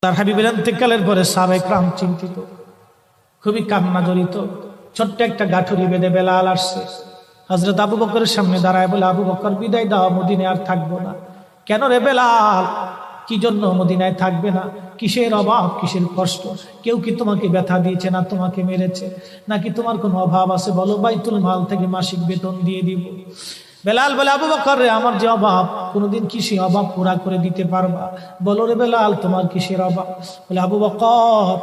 তার হাবিবের ইন্তেকালের পরে সাহাবায়ে কেরাম চিন্তিত, খুবই কান্না জড়িত। ছোট্ট একটা গাঠুরি বেঁধে বেলাল আসছে, হযরত আবু বকরের সামনে দাঁড়ায় বলে, আবু বকর বিদায় দাও, মদিনায় আর থাকবো না। কেন রে বেলাল, কি জন্য মদিনায় থাকবে না? কিসের অভাব, কিসের কষ্ট? কেউ কি তোমাকে ব্যথা দিয়েছে, না তোমাকে মেরেছে, নাকি তোমার কোনো অভাব আছে? বলো, বাইতুল মাল থেকে মাসিক বেতন দিয়ে দিব। বেলাল বলে, আবু বকর রে, আমার যে অভাব, কোনোদিন কি সেই অভাব পুরা করে দিতে পারবা? বলো রে বেলাল, তোমার কিসের অভাব? বলে, আবু বকর,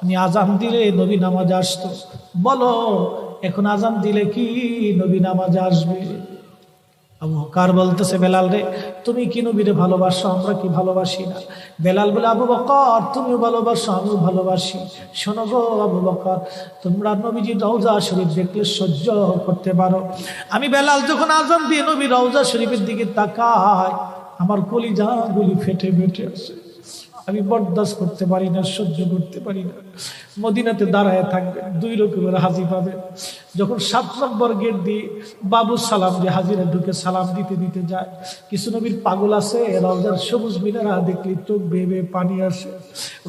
আমি আজান দিলে নবী নামাজ আসতো। বলো, এখন আজান দিলে কি নবী নামাজ আসবে? আবু বকর বলতেছে, বেলাল রে, তুমি কি নবীরে ভালোবাসো, আমরা কি ভালোবাসি না? বেলাল বলে, আবু বকর, তুমিও ভালোবাসো, আমিও ভালোবাসি। শোনো গো আবু বকর, তোমরা নবীজির রওজা শরীফ দেখলে সহ্য করতে পারো? আমি বেলাল যখন আজান দিয়ে নবী রওজা শরীফের দিকে তাকাই, আমার কলিজা গুলি ফেটে ফেটে আসে। আমি বরদাস্ত করতে পারি না, সহ্য করতে পারি না। মদিনাতে দাঁড়ায় থাকবে, দুই রকমের হাজি পাবে। যখন 7 নম্বর গেট দিয়ে বাবু সালাম দিয়ে হাজিরা ঢুকে সালাম দিতে দিতে যায়, কিছু নবীর পাগল আছে, রওজার সবুজ মিনারা দেখলে চোখ বেয়ে বেয়ে পানি আসে।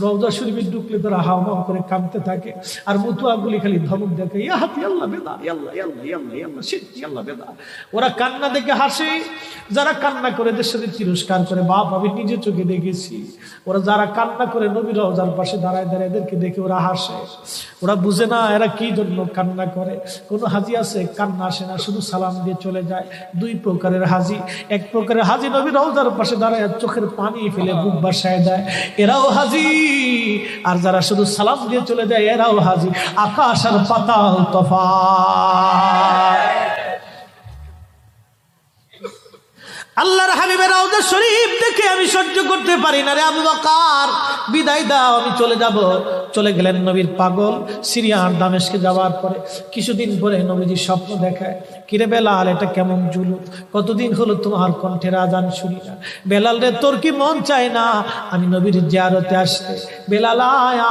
রওজা শরীফে ঢুকলে তারা হাওমাও করে কাঁদতে থাকে, আর মুতুয়াগুলি খালি ধমক দেখে, ইয়া হাতি আল্লাহ বেদা, আল্লাহ আল্লাহ আল্লাহ আল্লাহ সিদ্ধি আল্লাহ বেদা। ওরা কান্না দেখে হাসে, যারা কান্না করে দেশের সাথে তিরস্কার করে। বাপ, আমি নিজে চোখে দেখেছি, ওরা যারা কান্না করে নবী রওজার পাশে দাঁড়ায় দাঁড়ায় এদেরকে দেখে ওরা হাসে। ওরা বুঝে না এরা কি জন্য কান্না করে। কোন হাজি আছে কান্না আসে না, শুধু সালাম দিয়ে চলে যায়। দুই প্রকারের হাজি, এক প্রকারের হাজি নবী রওজার পাশে দাঁড়ায় চোখের পানি ফেলে বুক বাসায় দেয়, এরাও হাজি। আর যারা শুধু সালাম দিয়ে চলে যায়, এরাও হাজি। আকাশ আর পাতাল তফাৎ। আল্লাহর হাবিবের রওজা শরীফ দেখে আমি সহ্য করতে পারি না রে আবু বকর, বিদায় দাও, আমি চলে যাব। চলে গেলেন নবীর পাগল। সিরিয়ার দামেস্কে যাওয়ার পরে কিছুদিন পরে নবীজি স্বপ্ন দেখায়, কিরে বেলাল, এটা কেমন জুলুম, কতদিন হলো তোমার কণ্ঠের আজান শুনি না। বেলাল রে, তোর কি মন চায় না আমি নবীর জিয়ারতে আসতে? বেলাল আয়,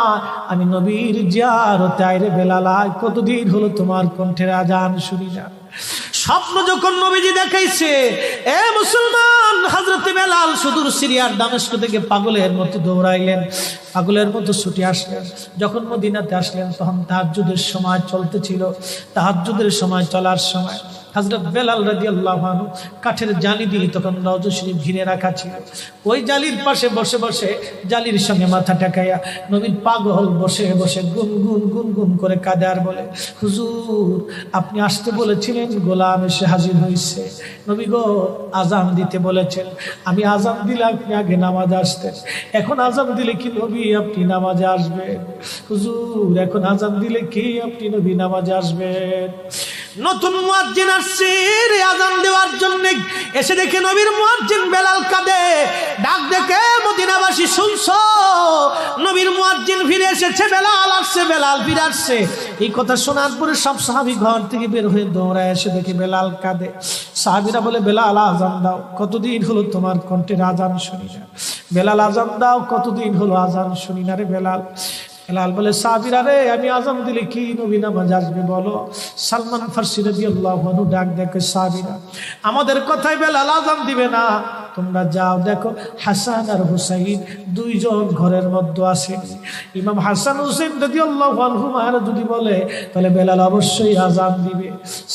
আমি নবীর জিয়ারতে আয় রে বেলাল আয়, কতদিন হলো তোমার কণ্ঠের আজান শুনি না। স্বপ্ন যখন নবীজি দেখাইছে, এ মুসলমান, হযরত বেলাল সুদূর সিরিয়ার দামেস্ক থেকে পাগলের মতো দৌড়াইলেন, পাগলের মতো ছুটে আসলেন। যখন মদিনাতে আসলেন, তখন তাহাজ্জুদের সময় চলতেছিল। তাহাজ্জুদের সময় চলার সময় হযরত বেলাল রাদিয়াল্লাহু আনহু কাঠের জালি দিয়ে তখন রওজা শরীফ ঘিরে রাখা ছিল। ওই জালির পাশে বসে বসে, জালির সঙ্গে মাথা ঠেকাইয়া নবীর পাগল বসে বসে গুনগুন গুনগুন করে কাঁদে আর বলে, হুজুর, আপনি আসতে বলেছিলেন, গোলাম এসে হাজির হয়েছে। নবী গো, আজান দিতে বলেছেন, আমি আজান দিলে আপনি আগে নামাজে আসতেন, এখন আজান দিলে কি নবী আপনি নামাজে আসবেন? হুজুর, এখন আজান দিলে কি আপনি নবী নামাজে আসবেন? নতুন মুয়াজ্জিন আসছে আজান দেওয়ার জন্য, এসে দেখে নবীর মুয়াজ্জিন বেলাল কাঁদে। ডাক দেখে মদিনাবাসী, শুনছো, নবীর মুয়াজ্জিন ফিরে এসেছে, বেলাল আসছে, বেলাল ফিরে আসছে। এই কথা শোনার পরে সব সাহাবী ঘর থেকে বের হয়ে দৌড়ায় এসে দেখে বেলাল কাঁদে। সাহাবীরা বলে, বেলাল আজান দাও, কতদিন হলো তোমার কণ্ঠের আজান শুনি না। বেলাল আজান দাও, কতদিন হলো আজান শুনি না রে বেলাল। বেলাল বলে, সাহাবীরা রে, আমি আজান দিলে কি নবী নামাজ আসবে বলো? সালমান ফারসি রাদিয়াল্লাহু আনহু ডাক দেখে, সাহাবীরা, আমাদের কথায় বেলাল আজান দিবে না, তোমরা যাও দেখো হাসান আর হুসাইন দুইজন ঘরের মধ্যে আসেন। ইমাম হাসান হুসাইন রাদিয়াল্লাহু আনহুমা যদি বলে, তাহলে বেলাল অবশ্যই আজান দিবে।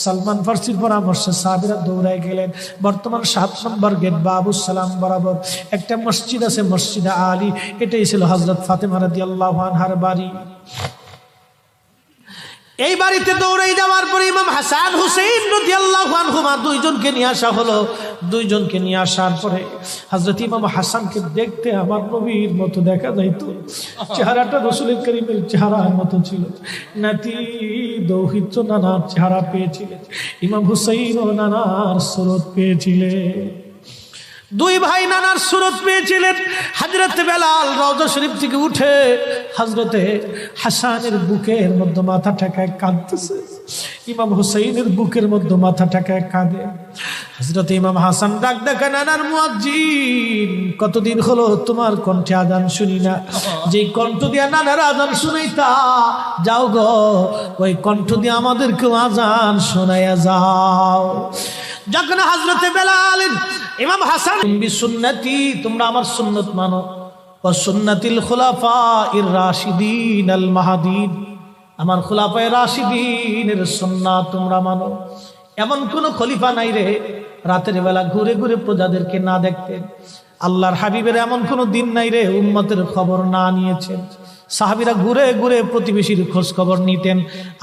সালমান ফারসির পরামর্শে সাহাবীরা দৌড়ায় গেলেন। বর্তমান 7 নম্বর গেট বাবুস সালাম বরাবর একটা মসজিদ আছে, মসজিদে আলী। এটাই ছিল হযরত ফাতেমা রাদিয়াল্লাহু আনহার বাড়ি। এই বাড়িতে দৌড়ে যাওয়ার পরে ইমাম হাসান হুসাইন রাদিয়াল্লাহু আনহুমা দুইজনকে নিয়ে আসা হলো। দুইজনকে নিয়ে আসার পরে হযরত ইমাম হাসানকে দেখতে আমার নবীর মতো দেখা যাইতো, চেহারাটা রাসূল করিমের চেহারার মতো ছিল। নাতি দৌহিত্র নানার চেহারা পেয়েছিলেন, ইমাম হুসাইন ও নানার সুরত পেয়েছিলেন। দুই ভাই নানার সুরত পেয়েছিলেন। হযরত বেলাল রওজা শরীফ থেকে উঠে হযরতে হাসানের বুকের মধ্যে মাথা ঠেকায় কাঁদতেছে, ইমাম হুসাইনের বুকের মধ্যে মাথা ঠেকায় কাঁদে। হযরত ইমাম হাসান ডাক দেখে, নানার মুয়াজ্জিন, কতদিন হলো তোমার কণ্ঠে আজান শুনি না। যেই কণ্ঠ দিয়া নানার আজান শুনাইতা, যাও গো ওই কণ্ঠ দিয়ে আমাদেরকেও আজান শোনাইয়া যাও। যখন হযরত বেলাল, ইমাম হাসান, সুন্নতি, তোমরা আমার সুন্নত মানো, ওয়া সুন্নাতিল খুলাফাইর রাশিদিনাল মাহদিন, আমার খুলাফায়ে রাশিদিনের সুন্নাত তোমরা মানো। এমন কোন খলিফা নাই রে রাতের বেলা ঘুরে ঘুরে প্রজাদেরকে না দেখতেন। আল্লাহর হাবিবের এমন কোন দিন নাই রে উম্মতের খবর না নিয়েছেন। সাহাবীরা ঘুরে ঘুরে প্রতিবেশীর খোঁজ খবর নিতেন।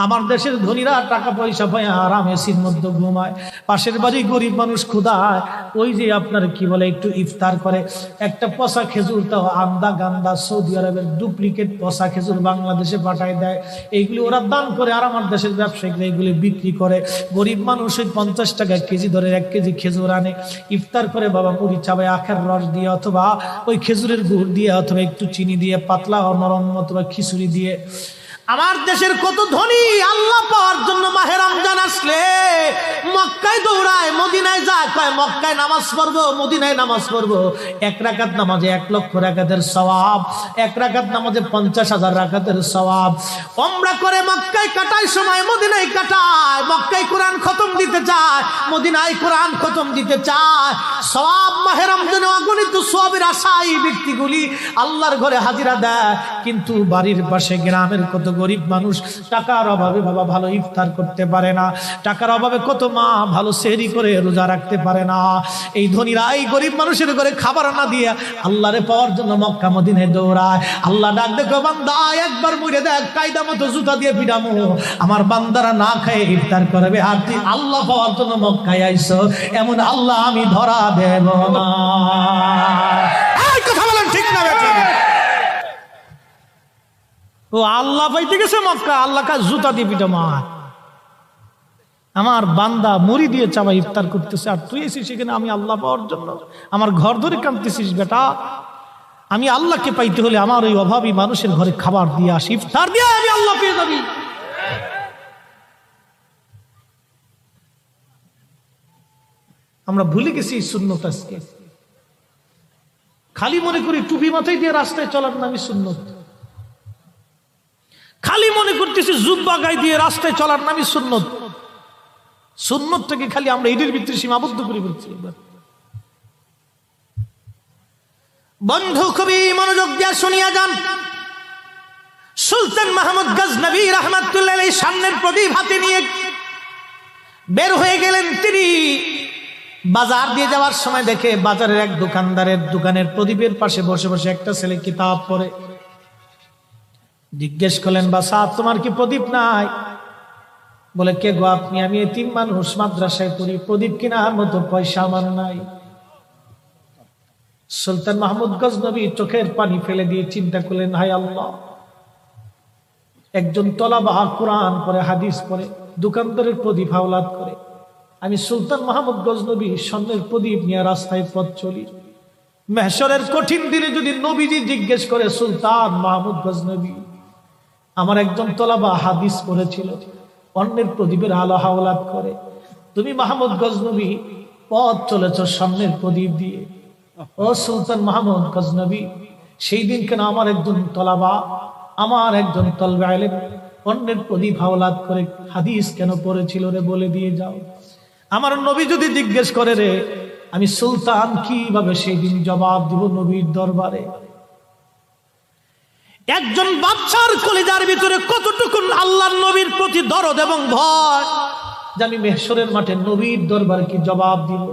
আমার দেশের ধনীরা টাকা পয়সা পায় আরাম এসির মধ্যে ঘুমায়, পাশের বাড়ি গরিব মানুষ ক্ষুধায় ওই যে আপনার কি বলে একটু ইফতার করে, একটা পচা খেজুর, তাও আন্দা গান্দা সৌদি আরবের ডুপ্লিকেট পচা খেজুর বাংলাদেশে পাঠায় দেয়। এইগুলি ওরা দান করে, আর আমার দেশের ব্যবসায়ীরা এইগুলি বিক্রি করে। গরিব মানুষ ওই 50 টাকা কেজি ধরে 1 কেজি খেজুর আনে, ইফতার করে বাবা মুড়ি চাবায় আখের রস দিয়ে, অথবা ওই খেজুরের গুড় দিয়ে, অথবা একটু চিনি দিয়ে, পাতলা ও নরম অথবা খিচুড়ি দিয়ে। আমার দেশের কত ধনী আল্লাহ পাওয়ার জন্য মাহে রমজান আসলে মক্কায় দৌড়ায়, মদিনায় যায়, কয় মক্কায় নামাজ পড়বো, মদিনায় নামাজ পড়বো। 1 রাকাত নামাজে 1 লক্ষ রাকাতের সওয়াব, 1 রাকাত নামাজে 50,000 রাকাতের সওয়াব। ওমরা করে মক্কায় কাটায় সময় মদিনায় কাটায়, মক্কায় কোরআন খতম দিতে চায়, মদিনায় কোরআন খতম দিতে চায়। সওয়াব মাহে রমজানে অগণিত সওয়াবের আশায় ব্যক্তিগুলি আল্লাহর ঘরে হাজিরা দেয়, কিন্তু বাড়ির পাশে গ্রামের কত গরিব মানুষ টাকার অভাবে বাবা ভালো ইফতার করতে পারে না, টাকার অভাবে কত মা ভালো সেহরি করে রোজা রাখতে পারে না। এই ধনীরা এই গরিব মানুষের ঘরে খাবার না দিয়ে আল্লাহরে পাওয়ার জন্য মক্কা মদিনায় দৌড়ায়। আল্লাহ ডাক দেখো বান্দা একবার মরে দেখ, কায়দা মতো জুতা দিয়ে পিটামো, আমার বান্দারা না খায় ইফতার করবে, আর তুই আল্লাহ পাওয়ার জন্য মক্কায় আইছো, এমন আল্লাহ আমি ধরা দেব না। এই কথা বলেন ঠিক না বেঠিক? ও আল্লাহ পাইতে গেছে মক্কা, আল্লাহ কা জুতা দিয়ে পিটা মা, আমার বান্দা মুড়ি দিয়ে চাবা ইফতার করতেছে, আর তুই এসেছিস সেখানে আমি আল্লাহ পাওয়ার জন্য আমার ঘর ধরে কাঁদতেছিস। বেটা আমি আল্লাহকে পাইতে হলে আমার ওই অভাবী মানুষের ঘরে খাবার দিয়ে আসি, ইফতার দিয়ে আমি আল্লাহ পেয়ে যাবি। আমরা ভুলে গেছি সুন্নত। আজকে খালি মনে করি টুপি মাথায় দিয়ে রাস্তায় চলার নামই সুন্নত, খালি মনে করতেছি জুব্বা গায়ে দিয়ে রাস্তায় চলার নামই সুন্নত। সুন্নতটাকে খালি আমরা ঈদের ভিতরে সীমাবদ্ধ করে ফেলছি। বন্ধু খুবই মনোযোগ দিয়ে শুনিয়া যান। সুলতান মাহমুদ গজনবী রাহমাতুল্লাহ আলাইহি সামনের প্রদীপ হাতে নিয়ে বের হয়ে গেলেন। তিনি বাজার দিয়ে যাওয়ার সময় দেখে বাজারের এক দোকানদারের দোকানের প্রদীপের পাশে বসে বসে একটা ছেলে কিতাব পড়ে। জিজ্ঞেস করলেন, বাসা তোমার কি প্রদীপ নাই? বলে, কে গো আপনি? আমি এতিম মানুষ, মাদ্রাসায় পড়ি, প্রদীপ কেনার মতো পয়সা আমার নাই। সুলতান মাহমুদ গজনবী চোখের পানি ফেলে দিয়ে চিন্তা করলেন, হায় আল্লাহ, একজন তলাবা কোরআন পড়ে, হাদিস পড়ে, দোকানদারের প্রদীপ হাওলাত করে, আমি সুলতান মাহমুদ গজনবী স্বর্ণের প্রদীপ নিয়ে রাস্তায় পথ চলি। মেহশরের কঠিন দিনে যদি নবীজি জিজ্ঞেস করে, সুলতান মাহমুদ গজনবী আমার একজন তলাবা হাদিস পড়েছিল, অন্যের প্রদীপের আলো হাওলাত করে, তুমি মাহমুদ গজনবী পথ চলেছ স্বর্ণের প্রদীপ দিয়ে, ও সুলতান মাহমুদ গজনবী সেই দিন কেন আমার একজন তলাবা, আমার একজন তলবে আলেম অন্যের প্রদীপ হাওলাত করে হাদিস কেন পড়েছিল রে, বলে দিয়ে যাও। আমার নবী যদি জিজ্ঞেস করে রে, আমি সুলতান কিভাবে সেই দিন জবাব দিব নবীর দরবারে? একজন বাচ্চার কলিজার ভিতরে কতটুকু আল্লাহর নবীর প্রতি দরদ এবং ভয়, যে আমি মেহশরের মাঠে নবীর দরবারে কি জবাব দিব,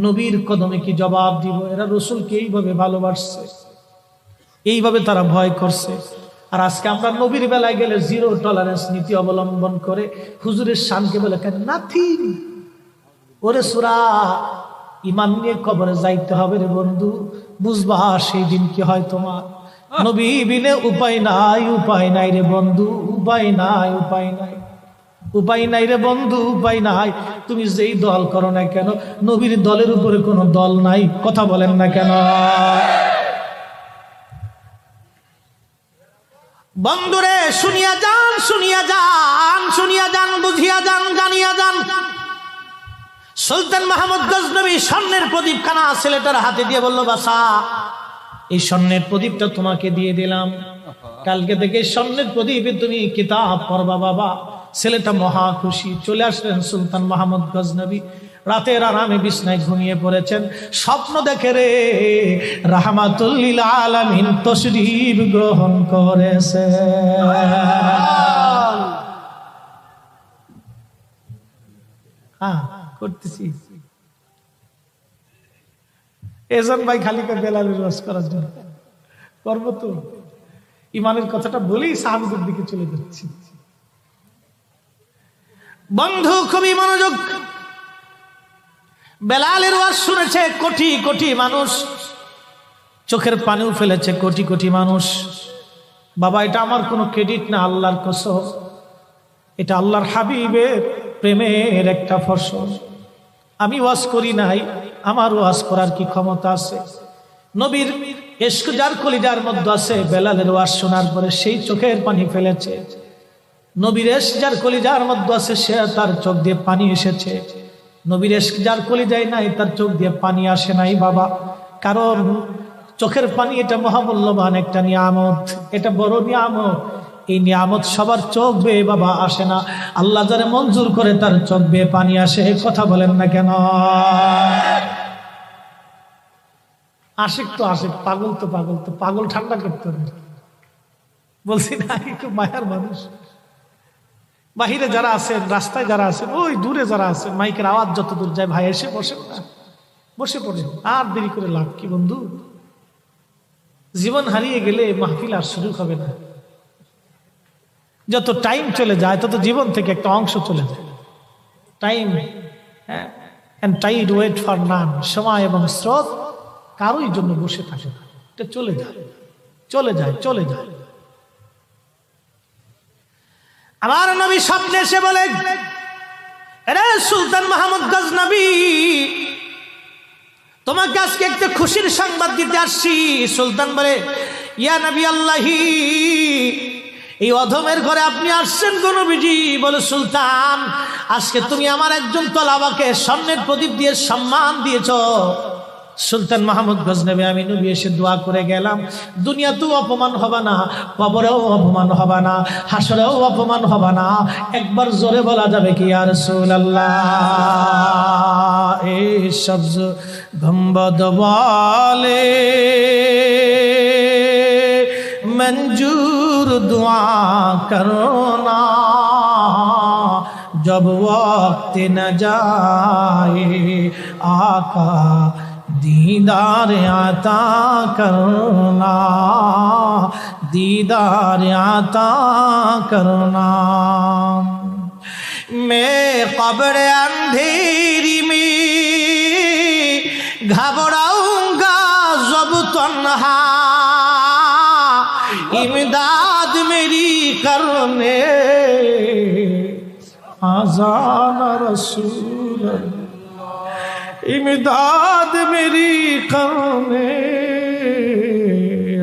নবীর কদমে কি জবাব দিব। এরা রসুলকে এইভাবে ভালোবাসছে, এইভাবে তারা ভয় করছে। আর আজকে আমরা নবীর বেলায় গেলে জিরো টলারেন্স নীতি অবলম্বন করে হুজুরের শানকে বলে কেন নাথিং। ওরে সুরা ইমান নিয়ে কবরে যাইতে হবে রে বন্ধু, বুঝবা সেই দিন কি হয় তোমার। নবী বিনে উপায় নাই, উপায় নাই রে বন্ধু, উপায় নাই, উপায় নাই, উপায় নাই রে বন্ধু, উপায় নাই। তুমি যেই দল করো না কেন, নবীর দলের উপরে কোনো দল নাই, কথা বলেন না কেন? বন্ধুরে শুনিয়া যান, শুনিয়া যান, শুনিয়া যান, বুঝিয়া যান, জানিয়া যান। সুলতান মাহমুদ গজনবী স্বর্ণের প্রদীপ খানা ছেলেটার হাতে দিয়ে বলল, বাসা এই স্বর্ণের প্রদীপটা তোমাকে দিয়ে দিলাম, কালকে থেকে স্বর্ণের প্রদীপে তুমি কিতাব পড়বা বাবা। ছেলেটা মহা খুশি। চলে আসলেন সুলতান মাহমুদ গজনবী, রাতের আরামে বিছনায় ঘুমিয়ে পড়েছেন, স্বপ্ন দেখে রে রাহমাতুল লিল আলামিন তশরীফ গ্রহণ করেছে। করতেছি এজন ভাই খালিকে বেলালের রস করার জন্য করবো তো, ইমানের কথাটা বলেই সাহাবীদের দিকে চলে যাচ্ছি। বন্ধু খুবই মনোযোগ, বেলালের ওয়াজ শুনেছে কোটি কোটি মানুষ, চোখের পানিও ফেলেছে কোটি কোটি মানুষ। বাবা এটা আমার কোনো ক্রেডিট না, আল্লাহর কসম, এটা আল্লাহর হাবিবের প্রেমের একটা ফসল। আমি ওয়াজ করি নাই, আমার ওয়াজ করার কি ক্ষমতা আছে? নবীর ইশক যার কলিজার মধ্যে আছে, বেলালের ওয়াজ শোনার পরে সেই চোখের পানি ফেলেছে। নবীর ইশক যার কলিজার মধ্যে আছে, সে তার চোখ দিয়ে পানি এসেছে। নবীর ইশক যার কলিজায় নাই, তার চোখ দিয়ে পানি আসে নাই বাবা। কারণ চোখের পানি এটা মহামূল্যবান একটা নিয়ামত, এটা বড় নিয়ামত। এই নিয়ামত সবার চোখ বেয়ে বাবা আসে না, আল্লাহ যারে মঞ্জুর করে তার চোখ বেয়ে পানি আসে। কথা বলেন না কেন? আশিক তো আশিক, পাগল তো পাগল, তো পাগল ঠান্ডা করতে হবে। বলছি না একটু মায়ার মানুষ। বাহিরে যারা আছেন, রাস্তায় যারা আছেন, ওই দূরে যারা আছেন, মাইকের আওয়াজ যত দূর যায়, ভাই এসে বসেন না, বসে পড়েন। আর দেরি করে লাভ কি বন্ধু? জীবন হারিয়ে গেলে মাহফিল আর শুরু হবে না। যত টাইম চলে যায় তত জীবন থেকে একটা অংশ চলে যায়। Time and tide wait for none, সময় এবং স্রোত কারোই জন্য বসে থাকে না, এটা চলে যায় চলে যায় চলে যায়। আমার নবী স্বপ্নে এসে বলে, আরে সুলতান মাহমুদ গজনবী, তোমাকে আজকে একটা খুশির সংবাদ দিতে আসছি। সুলতান বলে, ইয়া নবী আল্লাহি, এই অধমের ঘরে আপনি আসছেন গো নবীজি? বলে, সুলতান আজকে তুমি আমার একজন তলাবাকে স্বর্ণের প্রদীপ দিয়ে সম্মান দিয়েছ। সুলতান মাহমুদ গজনবী, আমি নবী এসে দোয়া করে গেলাম, দুনিয়াতেও অপমান হবে না, কবরেও অপমান হবে না, হাসরেও অপমান হবে না। একবার জোরে বলা যাবে কি ইয়া রাসূলুল্লাহ? এই সবজ গম্বদ ওয়ালে मंजूर दुआ करना, जब वक्त न जाए आका दीदार आता करना, दीदार आता करना। मैं कब्र अंधेरी में घबराऊंगा जब तन्हा, इमदाद मेरी करने आज़ान रसूल, इमदाद मेरी करने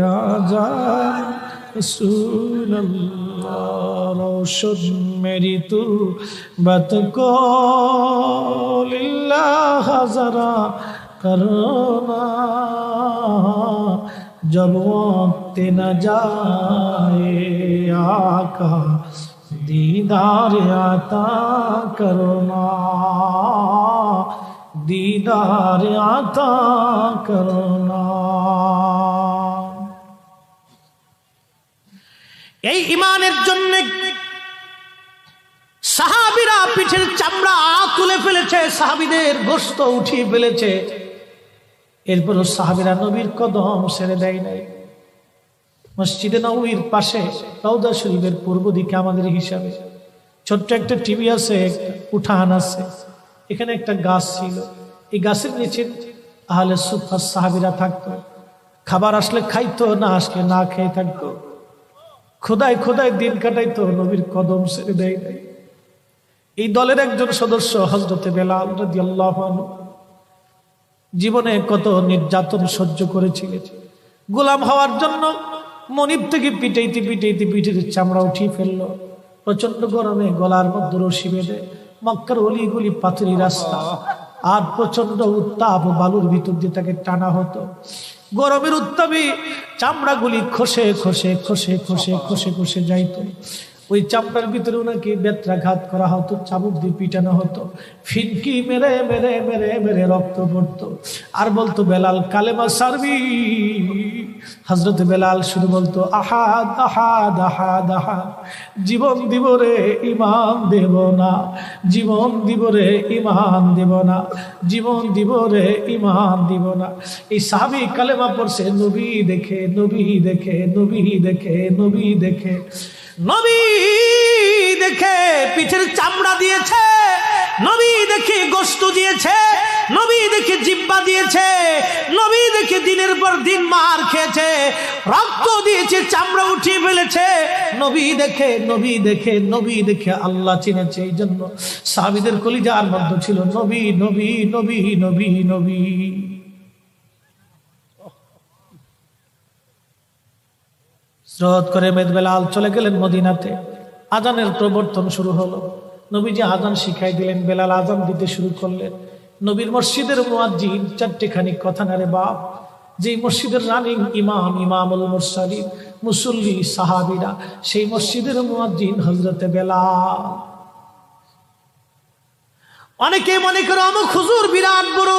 आज़ान रसूल। रोशन मेरी तुरबत को लिल्लाह ज़रा करना, जब वक्त न जाए आका दीदार आता करना, दीदार आता करना। এই ইমানের জন্য সাহাবীরা পিঠের চামড়া খুলে ফেলেছে, সাহাবীদের গোশত উঠিয়ে ফেলেছে। এরপরও সাহাবীরা নবীর কদম ছেড়ে দেয় নাই। মসজিদে নববীর পাশে রওজা শরীফের পূর্ব দিকে আমাদের হিসাবে ছোট্ট একটা টিভি আছে, একটা উঠান আছে, এখানে একটা গাছ ছিল। এই গাছের নিচে আহলে সুফা সাহাবীরা থাকতো। খাবার আসলে খাইতো, না আসলে না খেয়ে থাকতো। খোদায় খোদায় দিন কাটাইতো, নবীর কদম ছেড়ে দেয় নাই। এই দলের একজন সদস্য হযরতে বেলাল রাদিয়াল্লাহু আনহু জীবনে কত নির্যাতন সহ্য করেছিলেন। গোলাম হওয়ার জন্য মনিব থেকে পিটাইতে পিটাইতে পিঠের চামড়া উঠিয়ে ফেললো। প্রচন্ড গরমে গলার মধ্যে রশি বেঁধে মক্কার অলিগুলি পাথুরি রাস্তা, আর প্রচন্ড উত্তাপ বালুর ভিতর দিয়ে তাকে টানা হতো। গরমের উত্তাপে চামড়াগুলি খসে খসে খসে খসে খসে খসে যাইত। ওই চামড়ার ভিতরে ওনাকে বেত্রাঘাত করা হতো, চাবুক দিয়ে পিটানো হতো, ফিনকি মেরে মেরে মেরে মেরে রক্ত পড়তো। আর বলতো বেলাল কালেমা সারবি। হযরত বেলাল শুধু বলতো আহাদ আহাদ আহাদ আহাদ, জীবন দিব রে ঈমান দেব না, জীবন দিব রে ঈমান দেব না, জীবন দিব রে ঈমান দিব না। এই সাহাবী কালেমা পড়ছে নবী দেখে, নবী দেখে, নবী দেখে, নবী দেখে, নবী দেখে পিঠের চামড়া দিয়েছে, নবী দেখে গোশত দিয়েছে, নবী দেখে জিহ্বা দিয়েছে, নবী দেখে দিনের পর দিন মার খেয়েছে, রক্ত দিয়েছে, চামড়া উঠিয়ে ফেলেছে, নবী দেখে, নবী দেখে, নবী দেখে আল্লাহ চিনেছে। এই জন্য সাহাবীদের কলিজার মধ্যে ছিল নবী নবী নবী নবী নবী। স্রোত করে বেলাল চলে গেলেন মদিনাতে। আজানের প্রবর্তন শুরু হলো। নবীজি আজান শিখাই দিলেন, বেলাল আজান দিতে শুরু করলেন। নবীর মসজিদের মুয়াজ্জিন চারটিখানি কথা না রে বাপ, যে মসজিদের রানিং ইমাম, ইমামুল মুরসালিন, মুসল্লি সাহাবীরা, সেই মসজিদের মুয়াজ্জিন হযরতে বেলাল। অনেকে মনে করে অমুক হুজুর বিরাট বড়,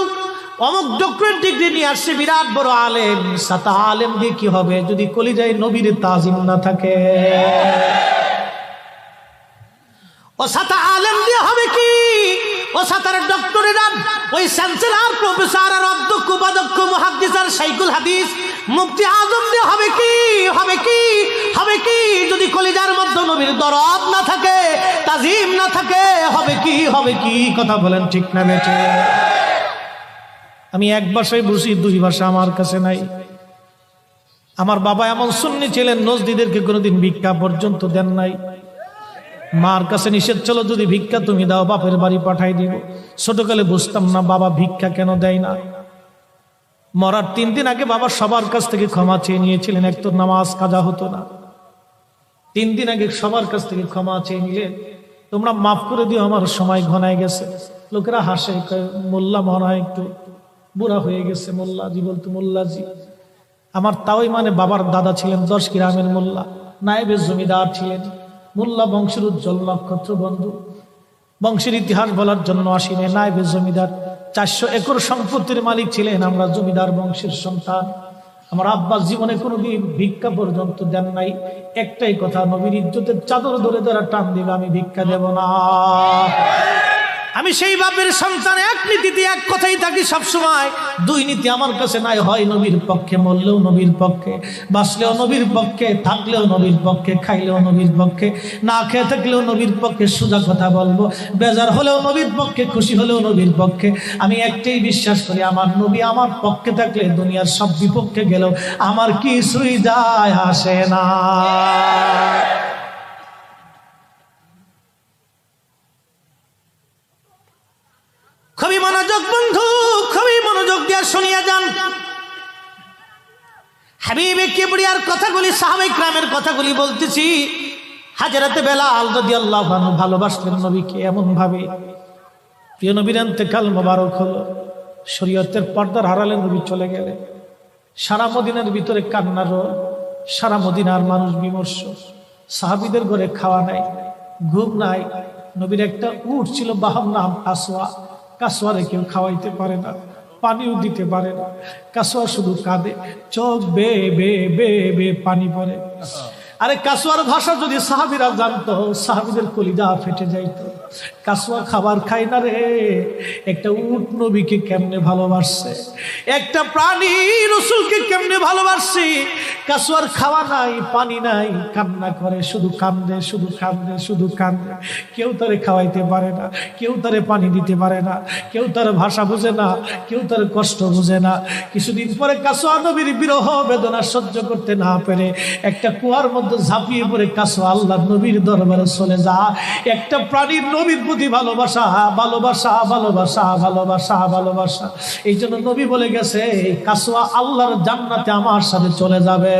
অমুক ডক্টরেট ডিগ্রি নিয়ে আসছে, বিরাট বড় আলেম। সাতা আলেম দিয়ে কি হবে যদি কলিজায় নবীর তাজিম না থাকে? ও সাতা আলেম দিয়ে হবে কি? ও সাতার ডক্টরেট, ওই চ্যান্সেলর, প্রফেসর আর অধ্যক্ষ উপাধ্যক্ষ মুহাদ্দিস আর শাইখুল হাদিস মুফতি আজম দিয়ে হবে কি? হবে কি? হবে কি যদি কলিজার মধ্যে নবীর দরদ না থাকে, তাজিম না থাকে? হবে কি? হবে কি? কথা বলেন ঠিক না বেঠে? আমি এক ভাষায় বুঝি, দুই ভাষা আমার কাছে নাই। আমার বাবা এমন সুন্নি ছিলেন, নজদিদেরকে কোনোদিন ভিক্ষা পর্যন্ত দেন নাই। মার কাছে নিষেধ ছিল, যদি ভিক্ষা তুমি দাও বাপের বাড়ি পাঠাই দিব। ছোটকালে বুঝতাম না বাবা ভিক্ষা কেন দেয় না। মরার 3 দিন আগে বাবা সবার কাছ থেকে ক্ষমা চেয়ে নিয়েছিলেন। এক তো নামাজ কাজা হতো না, 3 দিন আগে সবার কাছ থেকে ক্ষমা চেয়ে নিলেন, তোমরা মাফ করে দিও, আমার সময় ঘনায় গেছে। লোকেরা হাসে, মোল্লা মনে হয় একটু বুড়া হয়ে গেছে। মোল্লাজি বলতো, মোল্লাজি আমার তাওই মানে বাবার দাদা ছিলেন 10 গ্রামের মোল্লা, নায়েবের জমিদার ছিলেন। মোল্লা বংশের উজ্জ্বল নক্ষত্র বন্ধু, বংশের ইতিহাস বলার জন্য আসিনে। নায়েবের জমিদার 400 একর সম্পত্তির মালিক ছিলেন। আমরা জমিদার বংশের সন্তান। আমার আব্বা জীবনে কোনোদিন ভিক্ষা পর্যন্ত দেন নাই। একটাই কথা, নবীর ইজ্জতের চাদর ধরে ধরে টান দিবে, আমি ভিক্ষা দেব না। আমি সেই বাপের সন্তান, এক নীতিতে এক কথাই থাকি সবসময়। 2 নীতি আমার কাছে নাই, হয় নবীর পক্ষে, মরলেও নবীর পক্ষে, বাঁচলেও নবীর পক্ষে, থাকলেও নবীর পক্ষে, খাইলেও নবীর পক্ষে, না খেয়ে থাকলেও নবীর পক্ষে। সোজা কথা বলবো, বেজার হলেও নবীর পক্ষে, খুশি হলেও নবীর পক্ষে। আমি একটাই বিশ্বাস করি, আমার নবী আমার পক্ষে থাকলে দুনিয়ার সব বিপক্ষে গেলেও আমার কিছুই যায় আসে না। খুবই মনোযোগ বন্ধু, খুবই মনোযোগ দিয়ে শুনিয়া যান। হাবিবে কিবরিয়ার কথাগুলি, সাহাবায়ে কিরামের কথাগুলি বলতেছি। হযরতে বেলাল রাদিয়াল্লাহু আনহু ভালোবাসতেন নবীকে এমন ভাবে, প্রিয় নবীর ইন্তেকাল মোবারক হলো, শরীয়তের পর্দার আড়ালে নবী চলে গেলেন। সারা মদিনার ভিতরে কান্নার রোল, সারা মদিনার মানুষ বিমর্ষ। সাহাবীদের ঘরে খাওয়া নাই, ঘুম নাই। নবীর একটা উট ছিল, বাহন নাম কাসওয়া। কাসওয়ারে কেউ খাওয়াইতে পারে না, পানিও দিতে পারে না। কাসওয়া শুধু কাঁদে, চোখ বে বে বে বে পানি পড়ে। আরে কাসওয়ার ভাষা যদি সাহাবীরা জানতো, সাহাবীদের কলিজা ফেটে যাইতো। কাসওয়া খাবার খায় না রে, একটা উট নবীকে কেমনে ভালোবাসছে, একটা প্রাণী রাসূলকে কেমনে ভালোবাসছে। কাসওয়ার খাওয়া নাই, পানি নাই, কান্না করে, শুধু কান্দে, শুধু কান্দে, শুধু কান্দে। কেউ তারে খাওয়াইতে পারে না, কেউ তারে পানি দিতে পারে না, কেউ তার ভাষা বুঝে না, কেউ তার কষ্ট বুঝে না। কিছুদিন পরে কাসওয়া নবীর বিরহ বেদনা সহ্য করতে না পেরে একটা কুয়ার মধ্যে ঝাঁপিয়ে পড়ে কাসওয়া আল্লাহ নবীর দরবারে চলে যা। একটা প্রাণীর নবীর প্রতি ভালোবাসা, ভালোবাসা, ভালোবাসা, ভালোবাসা, ভালোবাসা। এই জন্য নবী বলে গেছে, কাসওয়া আল্লাহর জান্নাতে আমার সাথে চলে যাবে।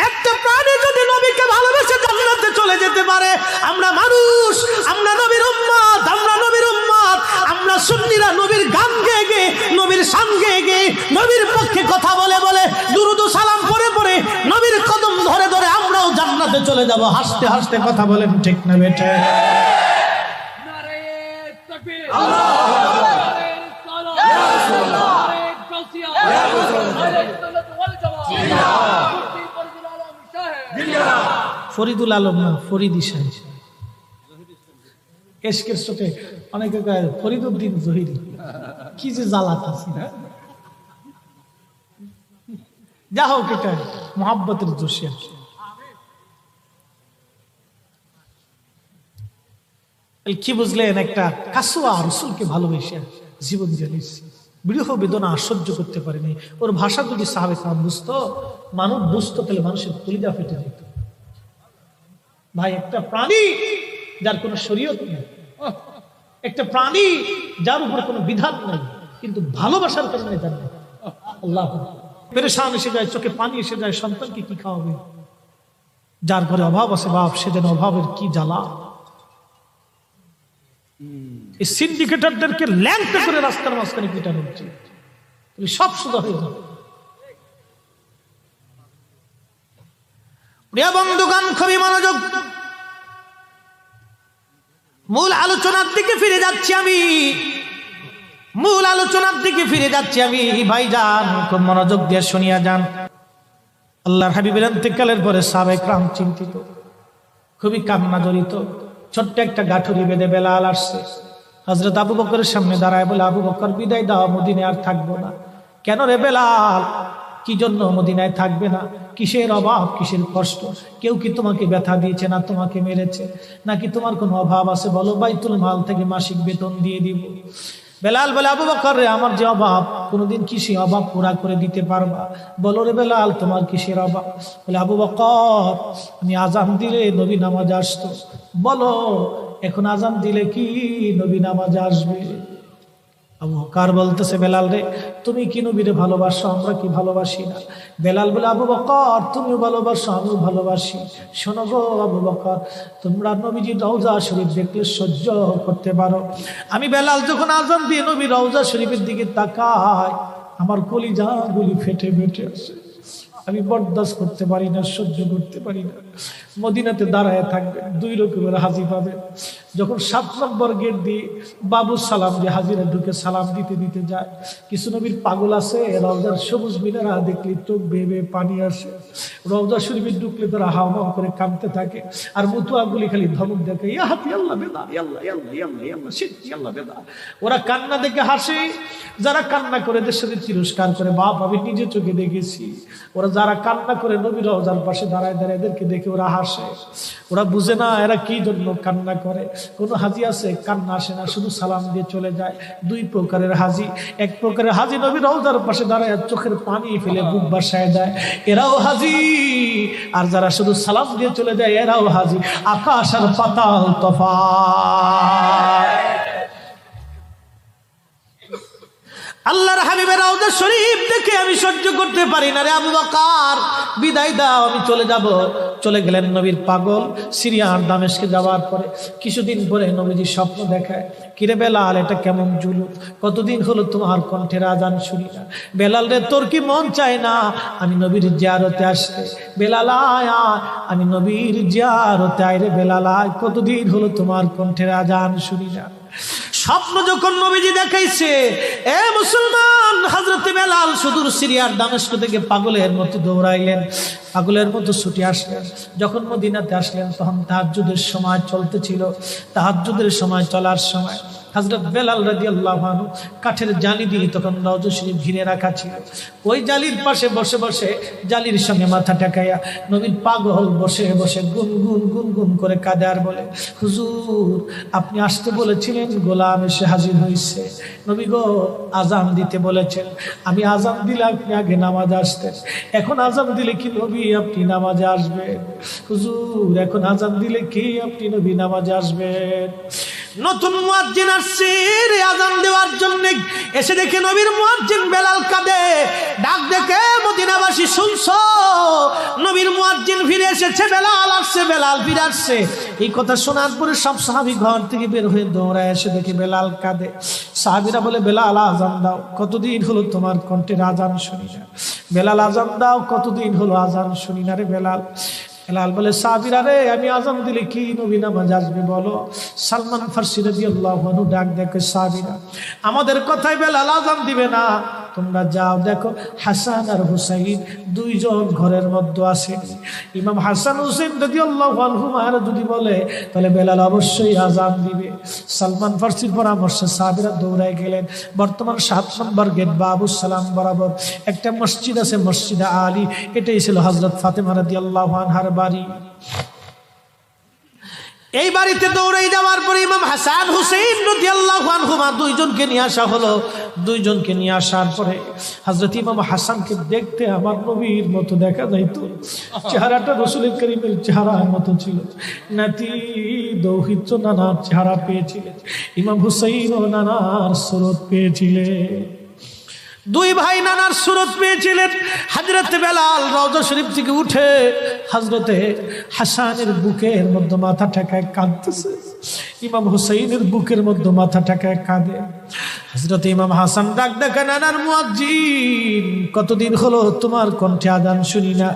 একটা প্রাণী যদি নবীকে ভালোবেসে জান্নাতে চলে যেতে পারে, আমরা মানুষ, আমরা নবীর উম্মত, আমরা নবীর উম্মত, আমরা সুন্নিরা নবীর গান গেয়ে গেয়ে, নবীর শান গেয়ে গেয়ে, নবীর পক্ষে কথা বলে বলে, দুরূদ ও সালাম পড়ে পড়ে, নবীর কদম ধরে ধরে আমরাও জান্নাতে জান্নাতে চলে যাব। হাসতে হাসতে কথা বলেন ঠিক না বেঠে? ফরিদুল আলম না, ফরিদি সাহেব। এশকের চোখে অনেকে কয় ফরিদুদ্দিন জহিরি। কি যে জ্বালাত আছে। যা হোক, এটা মোহাব্বতের জোশে আর কি। কি বুঝলেন? একটা কাসুয়া রসুলকে ভালোবেসে জীবন জ্বালিয়েছে, বিরহ বেদনা সহ্য করতে পারেনি। ওর ভাষা যদি সাহাবে কাম বুঝতো, মানব বুঝতো, তাহলে মানুষের কলিজা ফেটে যেত। ভাই, একটা প্রাণী যার কোনো শরীয়ত নেই, একটা প্রাণী যার উপর কোনো বিধান নেই, কিন্তু ভালোবাসার কারণে জানে আল্লাহ পেরেশান এসে যায়, চোখে পানি এসে যায়, সন্তানকে কি খাওয়াবে? যার ঘরে অভাব আছে বাপ, সে যেন অভাবের কি জ্বালা। এই সিন্ডিকেটরদেরকে ল্যাংটা করে রাস্তার মাঝখানে পিটানো উচিত, সব সোজা হয়ে যাবে। প্রিয় বন্ধুগণ, খুবই মনোযোগ, মূল আলোচনার দিকে ফিরে যাচ্ছি আমি। ভাইজান, খুব মনোযোগ দিয়ে শুনিয়া যান। আল্লাহর হাবিবের ইন্তেকালের পরে সাহাবায়ে কেরাম চিন্তিত, খুবই কান্না জড়িত। ছোট্ট একটা গাঠুরি বেঁধে বেলাল আসছে, হযরত আবু বকরের সামনে দাঁড়ায় বলে, আবু বকর, বিদায় দাও, মদিনায় আর থাকবো না। কেন রে বেলাল, কি জন্য মদিনায় থাকবে না? কিসের অভাব, কিসের কষ্ট? কেউ কি তোমাকে ব্যথা দিয়েছে, না তোমাকে মেরেছে, নাকি তোমার কোনো অভাব আছে? বলো, বাইতুল মাল থেকে মাসিক বেতন দিয়ে দিব। বেলাল বলে, আবু বকর রে, আমার যে অভাব, কোনোদিন কি সেই অভাব পুরা করে দিতে পারবা? বলো রে বেলাল, তোমার কিসের অভাব? বলে, আবু বকর, আমি আজান দিলে নবী নামাজ আসতো। বলো, এখন আজান দিলে কি নবী নামাজ আসবে? আবু বকর বলতেছে, বেলাল রে, তুমি কি নবীরে ভালোবাসো, আমরা কি ভালোবাসি না? বেলাল বলে, আবু বকর, তুমিও ভালোবাসো, আমিও ভালোবাসি। শোনো গো আবু বকর, তোমরা নবীজির রওজা শরীফ দেখলে সহ্য করতে পারো? আমি বেলাল যখন আজান দিয়ে নবী রওজা শরীফের দিকে তাকাই, আমার কলিজা গুলি ফেটে ফেটে আসে। আমি বরদাস্ত করতে পারি না, সহ্য করতে পারি না। মদিনাতে দাঁড়ায় থাকবে, দুই রকমের হাজি পাবে। যখন 7 নম্বর গেট দিয়ে বাবু সালাম দিয়ে হাজিরা ঢুকে সালাম দিতে দিতে যায়, কিছু নবীর পাগল আছে, রওজার সবুজ মিনারা দেখলে চোখ বেয়ে বেয়ে পানি আসে। রওজা শরীফে ঢুকলে তারা হাওয়া করে কাঁদতে থাকে, আর মুতুয়াগুলি খালি ধমক দেখে, ইয়া হাতি আল্লাহ বেদা, আল্লাহ আল্লাহ আল্লাহ আল্লাহ সিদ্ধি আল্লাহ বেদা। ওরা কান্না দেখে হাসে, যারা কান্না করে দেশের সাথে তিরস্কার করে। বাপ, আমি নিজে চোখে দেখেছি, ওরা যারা কান্না করে নবী রওজার পাশে দাঁড়ায় দাঁড়ায় এদেরকে দেখে ওরা হাসে। ওরা বুঝে না এরা কি জন্য কান্না করে। কোন হাজি আছে কান্না আসে না, শুধু সালাম দিয়ে চলে যায়। দুই প্রকারের হাজি, এক প্রকারের হাজি নবী রওজার পাশে দাঁড়ায় চোখের পানি ফেলে বুক বাসায় দেয়, এরাও হাজি। আর যারা শুধু সালাম দিয়ে চলে যায়, এরাও হাজি। আকাশ আর পাতাল তফাৎ। আল্লাহর হাবিবের রওজা শরীফ দেখে আমি সহ্য করতে পারি না রে আবু বকর, বিদায় দাও, আমি চলে যাব। চলে গেলেন নবীর পাগল। সিরিয়ার দামেস্কে যাওয়ার পরে কিছুদিন পরে নবীজি স্বপ্ন দেখায়, কিরে বেলাল, এটা কেমন জুলুম, কতদিন হলো তোমার কণ্ঠের আজান শুনি না। বেলাল রে, তোর কি মন চায় না আমি নবীর জিয়ারতে আসতে? বেলাল আয়, আমি নবীর জিয়ারতে আয় রে বেলাল আয়, কতদিন হলো তোমার কণ্ঠের আজান শুনি না। স্বপ্ন যখন নবীজি দেখাইছে, এ মুসলমান, হযরত বেলাল সুদূর সিরিয়ার দামেস্ক থেকে পাগলের মতো দৌড়াইলেন, পাগলের মতো ছুটে আসলেন। যখন মদিনাতে আসলেন, তখন তাহাজ্জুদের সময় চলতেছিল। তাহাজ্জুদের সময় চলার সময় হযরত বেলাল রাদিয়াল্লাহু আনহু কাঠের জালি দিয়ে তখন রওজা শরীফ ঘিরে রাখা ছিল। ওই জালির পাশে বসে বসে, জালির সঙ্গে মাথা ঠেকাইয়া নবীর পাগল বসে বসে গুনগুন গুনগুন করে কাঁদে আর বলে, হুজুর, আপনি আসতে বলেছিলেন, গোলাম এসে হাজির হয়েছে। নবী গো, আজান দিতে বলেছেন, আমি আজান দিলে আপনি আগে নামাজে আসতেন, এখন আজান দিলে কি নবী আপনি নামাজে আসবেন? হুজুর, এখন আজান দিলে কি আপনি নবী নামাজে আসবেন? নতুন মুয়াজ্জিন আসছে আজান দেওয়ার জন্য, এসে দেখে নবীর মুয়াজ্জিন বেলাল কাঁদে। ডাক দেখে মদিনাবাসী, শুনছো, নবীর মুয়াজ্জিন ফিরে এসেছে, বেলাল আসছে, বেলাল ফিরে আসছে। এই কথা শোনার পরে সব সাহাবী ঘর থেকে বের হয়ে দৌড়ায় এসে দেখে বেলাল কাঁদে। সাহাবীরা বলে, বেলাল আজান দাও, কতদিন হলো তোমার কণ্ঠের আজান শুনি না। বেলাল আজান দাও, কতদিন হলো আজান শুনি না রে বেলাল। বেলাল বলে সাহাবীরা রে, আমি আযান দিলে কি নবী নামাজ আসবে বলো? সালমান ফারসি রাদিয়াল্লাহু আনহু ডাক দেখে, সাহাবীরা আমাদের কথায় বেলাল আযান দিবে না, তোমরা যাও দেখো হাসান আর হুসাইন দুইজন ঘরের মধ্যে আসেন। ইমাম হাসান হুসাইন রাদিয়াল্লাহু আনহুমা যদি বলে তাহলে বেলাল অবশ্যই আযান দিবে। সালমান ফারসির পরামর্শে সাহাবীরা দৌড়ায় গেলেন। বর্তমান 7 নম্বর গেট বাবুস সালাম বরাবর একটা মসজিদ আছে, মসজিদে আলী। এটাই ছিল হযরত ফাতেমা রাদিয়াল্লাহু আনহার বাড়ি। এই বাড়িতে দৌড়ে যাওয়ার পরে ইমাম হাসান হুসাইন রাদিয়াল্লাহু আনহুমা দুইজনকে নিয়ে আসা হলো। দুইজনকে নিয়ে আসার পরে হযরত ইমাম হাসানকে দেখতে আমার নবীর মতো দেখা যাইতো, চেহারাটা রাসূল করিমের চেহারার মতো ছিল। নাতি দৌহিত্র নানার চেহারা পেয়েছিলেন, ইমাম হুসাইন ও নানার সুরত পেয়েছিলেন। দুই ভাই নানার সুরত পেয়েছিলেন। হযরত বেলাল রওজা শরীফ থেকে উঠে হযরতে হাসানের বুকের মধ্যে মাথা ঠেকায় কাঁদতেছে, ইমাম হুসাইনের বুকের মধ্যে মাথা ঠেকায় কাঁদে। হযরত ইমাম হাসান ডাক দেখে, নানার মুয়াজ্জিন, কতদিন হলো তোমার কণ্ঠে আযান শুনি না,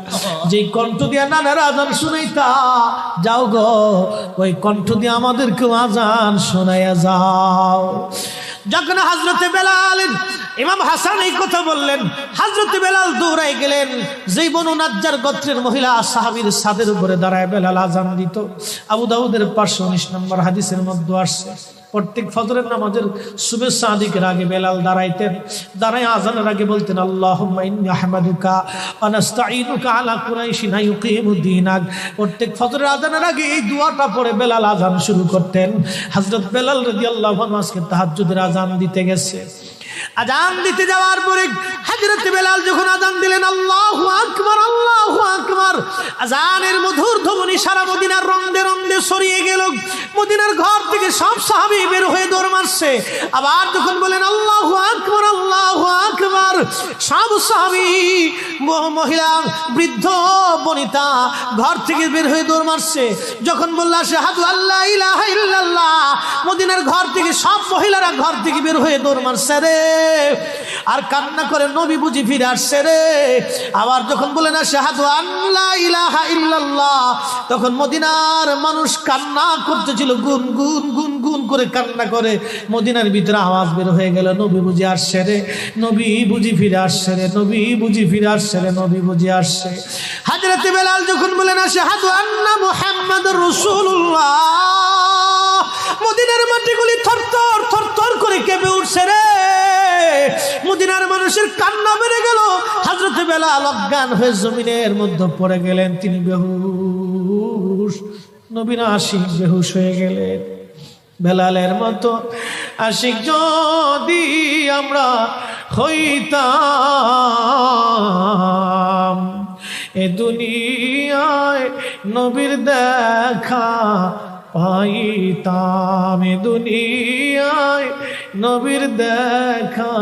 যেই কণ্ঠ দিয়া নানার আযান শুনাইতা, যাও গো ওই কণ্ঠ দিয়ে আমাদেরকেও আযান শোনাইয়া যাও। যখন হযরতে বেলাল ইমাম হাসান এই কথা বললেন, হযরতে বেলাল দৌড়ায় গেলেন। যেই বনু নাজ্জার গোত্রের মহিলা সাহাবীর ছাদের উপরে দাঁড়ায় বেলাল আযান দিত। আবু দাউদের 519 নম্বর হাদিসের মধ্যে আসছে, প্রত্যেক ফজরের নামাজের শুভেচ্ছা আদিকের আগে বেলাল দাঁড়াইতেন। দাঁড়ায় আযানের আগে বলতেন, আল্লাহুম্মা ইন্নী আহমাদুকা ওয়া নাস্তাঈনুকা আলা কুরাইশিন ইউকিমুদ্দীনাক। প্রত্যেক ফজরের আযানের আগে এই দোয়াটা পড়ে বেলাল আযান শুরু করতেন। হযরত বেলাল রাদিয়াল্লাহু আনহু আজকে তাহাজ্জুদের আযান দিতে গেছে। আযান দিতে যাওয়ার পরে হযরত বেলাল যখন আযান দিলেন, আল্লাহু আকবার, আল্লাহু আকবার, আযানের মধুর ধ্বনি সারা মদিনার রন্দে রন্দে ছড়িয়ে গেল। মদিনার ঘর থেকে সব সাহাবী বের হয়ে দৌড় মারছে। আবার যখন বলেন আল্লাহু আকবার, আল্লাহু আকবার, সব সাহাবী, মহিলা, বৃদ্ধ, বনিতা ঘর থেকে বের হয়ে দৌড় মারছে। যখন বলল আশহাদু আল্লা ইলাহা ইল্লাল্লাহ, মদিনার ঘর থেকে সব মহিলারা ঘর থেকে বের হয়ে দৌড় মারছে রে, আর কান্না করে নবী বুঝি ফিরে আসছে রে। আবার যখন বলেন আশহাদু আল্লা ইলাহা ইল্লাল্লাহ, তখন মদিনার মানুষ কান্না করতেছিল, গুন গুন গুন গুন করে কান্না করে। মদিনার ভিতরে আওয়াজ বের হয়ে গেল, নবী বুঝি আসছে রে, নবী বুঝি ফিরে আসছে রে, নবী বুঝি ফিরে আসছে রে, নবী বুঝি আসছে। হযরত বেলাল যখন বলেন আশহাদু আন্না মুহাম্মাদুর রাসূলুল্লাহ, মদিনার মাটিগুলি থরথর থরথর করে কেঁপে উঠছে রে। মদিনার মানুষের কান্না বেড়ে গেল। হযরত বেলাল অজ্ঞান হয়ে জমিনের মধ্যে পড়ে গেলেন, তিনি বেহুশ, নবীর আশিক বেহুশ হয়ে গেলেন। বেলালের মতো আশিক যদি আমরা হইতাম, এ দুনিয়ায় নবীর দেখা পাইতাম, এ দুনিয়ায় নবীর দেখা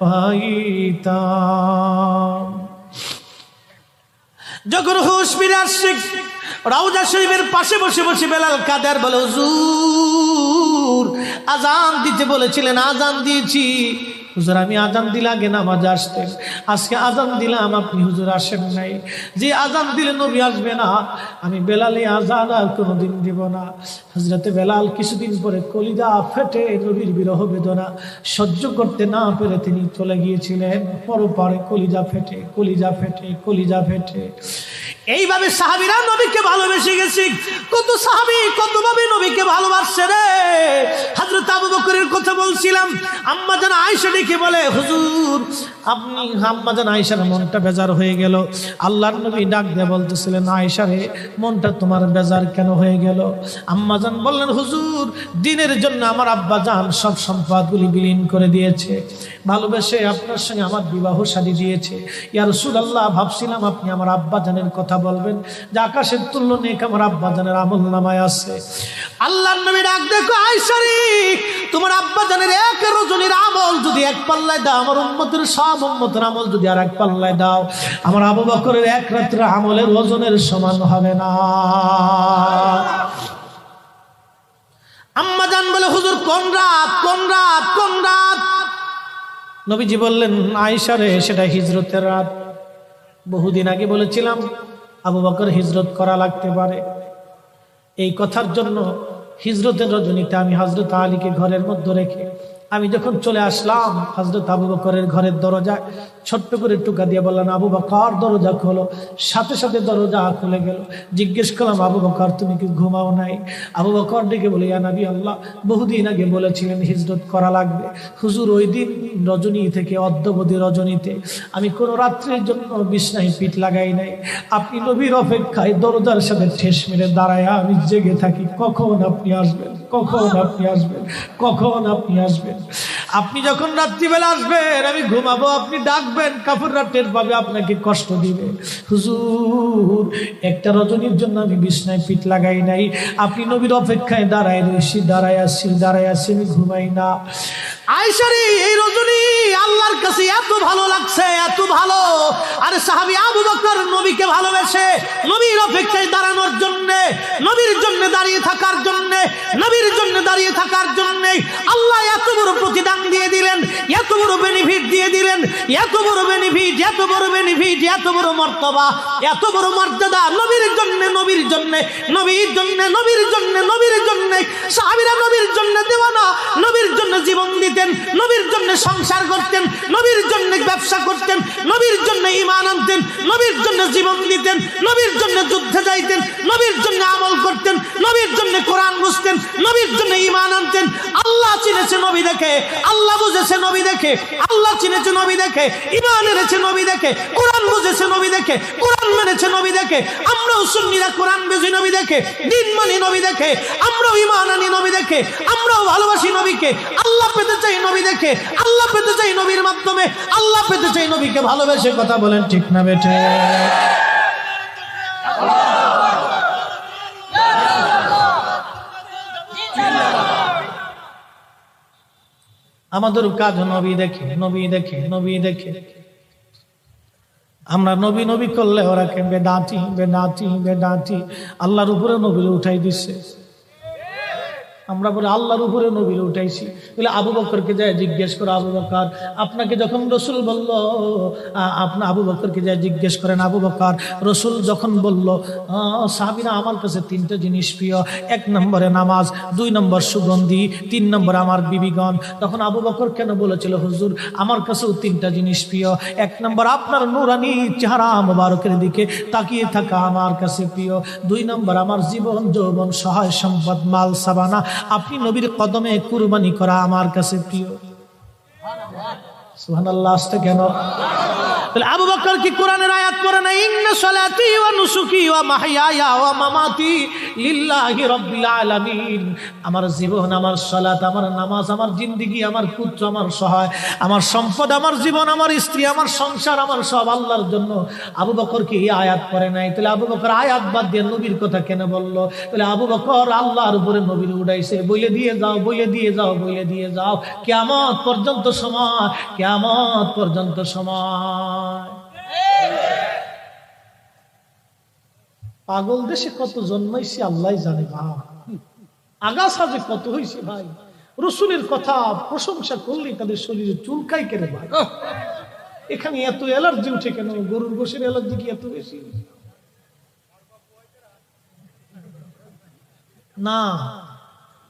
পাইতাম। যখন হুঁশ ফিরে আসছে, রওজা শরীফের পাশে বসে বসে বেলাল কাদের বলে, হুজুর আযান দিতে বলেছিলেন, আযান দিয়েছি। হুজুর আমি আযান দিলে আগে নামাজ আসতেন, আজকে আযান দিলাম আপনি হুজুর আসেন নাই। যে আযান দিলে নবী আসবে না, আমি বেলালে আযান আর কোনোদিন দিব না। হযরতে বেলাল কিছুদিন পরে কলিজা ফেটে নবীর বিরহ বেদনা সহ্য করতে না পেরে তিনি চলে গিয়েছিলেন পরপারে। কলিজা ফেটে, কলিজা ফেটে, কলিজা ফেটে। এইভাবে সাহাবীরা নবীকে ভালোবেসে গেছে। কত সাহাবী কতভাবে নবীকে ভালোবাসছে রে। হযরত আবু বকরের কথা বলছিলাম, আম্মা জান আয়েশা ডেকে বলে, হুজুর আপনি, আম্মা জান আয়েশার মনটা বেজার হয়ে গেল। আল্লাহর নবী ডাক দিয়ে বলতেছিলেন, আয়েশা রে মনটা তোমার বেজার কেন হয়ে গেল? আম্মা জান বললেন, হুজুর দিনের জন্য আমার আব্বা জান সব সম্পদগুলি বিলীন করে দিয়েছে, ভালোবেসে আপনার সঙ্গে আমার বিবাহ শাদী দিয়েছে। ইয়া রাসূলুল্লাহ ভাবছিলাম আপনি আমার আব্বা জানের কথা বলবেন, যে আকাশের তুল্য নেক আমার আব্বা জানের আমল নামায় আছে। আল্লাহর নবী ডাক দেখো, আয়েশা রে তোমার আব্বা জানের এক রজনীর আমল যদি এক পাল্লায় দাও, আমার উম্মতের সব উম্মতের আমল যদি আর এক পাল্লায় দাও, আমার আবু বকরের এক রাতের আমলের ওজনের সমান হবে না। আম্মা জান বলে, হুজুর কোন রাত, কোন রাত, কোন রাত? নবীজি বললেন, আয়েশা রে সেটা হিজরতের রাত। বহুদিন আগে বলেছিলাম আবু বকর হিজরত করা লাগতে পারে। এই কথার জন্য হিজরতের রজনীতে আমি হযরত আলীকে ঘরের মধ্যে রেখে আমি যখন চলে আসলাম, হযরত আবু বকরের ঘরের দরজায় ছোট্ট করে টুকা দিয়ে বললেন, আবু বকর দরজা খোলো। সাথে সাথে দরজা খুলে গেল। জিজ্ঞেস করলাম, আবু বকর তুমি কি ঘুমাও নাই? আবু বকর ডেকে বলে, ইয়া নবী আল্লাহ, বহুদিন আগে বলেছিলেন হিজরত করা লাগবে। হুজুর, ওই দিন রজনী থেকে অদ্যবধি রজনীতে আমি কোনো রাত্রের জন্য বিছনায় পিঠ লাগাই নাই। আপনি নবীর অপেক্ষায় দরজার সাথে ঠেস মেরে দাঁড়ায় আমি জেগে থাকি, কখন আপনি আসবেন, কখন আপনি আসবেন, কখন আপনি আসবেন। আপনি যখন রাত্রিবেলা আসবেন আমি ঘুমাবো, আপনি ডাকবেন, কাফেররা টের পাবে, আপনাকে কষ্ট দিবে। হুজুর, একটা রজনীর জন্য আমি বিছনায় পিঠ লাগাই নাই, আপনি নবীর অপেক্ষায় দাঁড়ায় রয়েছি, দাঁড়ায় আসছি, আমি ঘুমাই না। আয়েশারে এই রজনী আল্লাহর কাছে এত ভালো লাগছে, এত ভালো। আরে সাহাবী আবু বকর নবীকে ভালোবেসে নবীর অপেক্ষায় দাঁড়ানোর জন্য, নবীর জন্য দাঁড়িয়ে থাকার জন্য, নবীর জন্য দাঁড়িয়ে থাকার জন্য আল্লাহ এত বড় প্রতিদান দিয়ে দিলেন, এত বড় বেনিফিট দিয়ে দিলেন, এত বড় বেনিফিট, এত বড় বেনিফিট, এত বড় মর্তবা, এত বড় মর্যাদা নবীর জন্য, নবীর জন্য, নবীর জন্য, নবীর জন্য, নবীর জন্য। সাহাবীরা নবীর জন্য দেওয়ানা, নবীর জন্য জীবন দিতেন, নবীর জন্য সংসার করতেন, নবীর জন্য ব্যবসা করতেন, নবীর জন্য ঈমান আনতেন, নবীর জন্য জীবন দিতেন, নবীর জন্য যুদ্ধে যাইতেন, নবীর জন্য আমল করতেন, নবীর জন্য কোরআন বুঝতেন, নবীর জন্য ঈমান আনতেন। আল্লাহ চিনেছে নবী দেখে, আল্লাহ বুঝেছে নবী দেখে, আল্লাহ চিনেছে নবী দেখে, ঈমান এনেছে নবী দেখে, কোরআন বুঝেছে নবী দেখে, কোরআন মেনেছে নবী দেখে। আমরাও সুন্নিরা কোরআন বুঝি নবী দেখে, দ্বীন মানি নবী দেখে, আমরাও ঈমান আনি নবী দেখে, আমরাও ভালোবাসি নবীকে। আল্লাহ পেতে চাই নবী দেখে, আল্লাহ পেতে চাই নবীর মাধ্যমে, আল্লাহ পেতে চাই নবীকে ভালোবেসে। কথা বলেন ঠিক না বেঠে? আমাদের কাজ নবী দেখে, নবী দেখে, নবী দেখে। আমরা নবী নবী করলে ওরা কে বেদাতি, বেদাতি, বেদাতি। আল্লাহর উপরে নবীরে উঠাই দিচ্ছে, আমরা বলে আল্লাহর উপরে নবীরে উঠাইছি। বলে আবু বকরকে যায় জিজ্ঞেস করো, আবু বকর আপনাকে যখন রসুল বলল, আপনি আবু বকরকে যায় জিজ্ঞেস করেন, আবু বকর রসুল যখন বলল সাহাবীরা আমার কাছে তিনটা জিনিস প্রিয়, 1 নম্বরে নামাজ, 2 নম্বর সুগন্ধি, 3 নম্বর আমার বিবিগণ। তখন আবু বকর কেন বলেছিল, হুজুর আমার কাছেও 3টা জিনিস প্রিয়। 1 নম্বর আপনার নূরানি চেহারা মোবারকের দিকে তাকিয়ে থাকা আমার কাছে প্রিয়। 2 নম্বর আমার জীবন যৌবন সহায় সম্পদ মাল সাবানা আপনি নবীর কদমে কুরবানি করা আমার কাছে প্রিয়। সুবহানাল্লাহ। আসতে কেন? তাহলে আবু বকর কি কোরআনের আয়াত পড়ে না, ইন্না সালাতি ওয়া নুসুকি ওয়া মাহইয়ায়া ওয়া মামাতি লিল্লাহি রাব্বিল আলামিন। আমার জীবন, আমার সালাত, আমার নামাজ, আমার জিন্দেগি, আমার পুত্র, আমার সহায়, আমার সম্পদ, আমার জীবন, আমার স্ত্রী, আমার সংসার, আমার সব আল্লাহর জন্য। আবু বকর কি এই আয়াত পড়ে নাই? তাহলে আবু বকর আয়াত বাদ দিয়ে নবীর কথা কেন বললো? তাহলে আবু বকর আল্লাহর উপরে নবীর উড়াইছে। বলে দিয়ে যাও, বলে দিয়ে যাও, বলে দিয়ে যাও, কিয়ামত পর্যন্ত সময়, কিয়ামত পর্যন্ত সময়। পাগল দেশে কত জন্মাইছে আল্লাহ জানে, আগাছা যে কত হয়েছে ভাই। রসুলের কথা প্রশংসা করলে তাদের শরীরে চুলকাই কেন ভাই? এখানে এত অ্যালার্জি উঠে কেন? গরুর গোশের অ্যালার্জি কি এত বেশি? না,